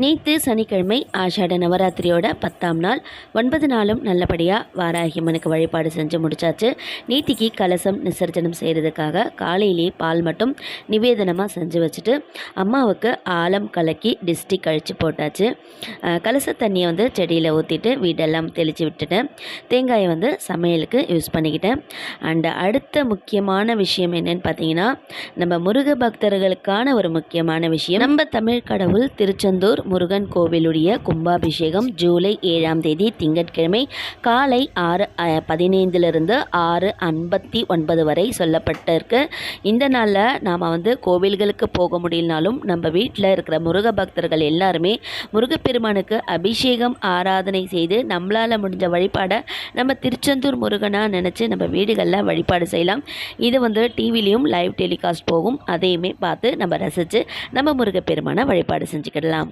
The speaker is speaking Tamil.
நேற்று சனிக்கிழமை ஆஷாட நவராத்திரியோட 10ஆம் நாள் 9 நாளும் நல்லபடியாக வாராகி அம்மனுக்கு வழிபாடு செஞ்சு முடிச்சாச்சு. நேத்திக்கு கலசம் விசர்ஜனம் செய்கிறதுக்காக காலையிலேயே பால் மட்டும் நிவேதனமாக செஞ்சு வச்சுட்டு அம்மாவுக்கு ஆலம் கலக்கி டிஸ்டிக் கழித்து போட்டாச்சு. கலச தண்ணியை வந்து செடியில் ஊற்றிட்டு வீடெல்லாம் தெளித்து விட்டுட்டேன். தேங்காயை வந்து சமையலுக்கு யூஸ் பண்ணிக்கிட்டேன். அண்ட் அடுத்த முக்கியமான விஷயம் என்னன்னு பார்த்தீங்கன்னா, நம்ம முருக பக்தர்களுக்கான ஒரு முக்கியமான விஷயம், நம்ம தமிழ் கடவுள் திருச்செந்தூர் முருகன் கோவிலுடைய கும்பாபிஷேகம் ஜூலை 7ஆம் தேதி திங்கட்கிழமை காலை 6:15 6:59 வரை சொல்லப்பட்டிருக்கு. இந்த நாளில் நாம் வந்து கோவில்களுக்கு போக முடியலனாலும் நம்ம வீட்டில் இருக்கிற முருக பக்தர்கள் எல்லாருமே முருகப்பெருமானுக்கு அபிஷேகம் ஆராதனை செய்து நம்மளால் முடிஞ்ச வழிபாடை நம்ம திருச்செந்தூர் முருகனாக நினச்சி நம்ம வீடுகளில் வழிபாடு செய்யலாம். இது வந்து டிவிலையும் லைவ் டெலிகாஸ்ட் போகும். அதையுமே பார்த்து நம்ம ரசித்து நம்ம முருகப்பெருமானை வழிபாடு செஞ்சுக்கிடலாம்.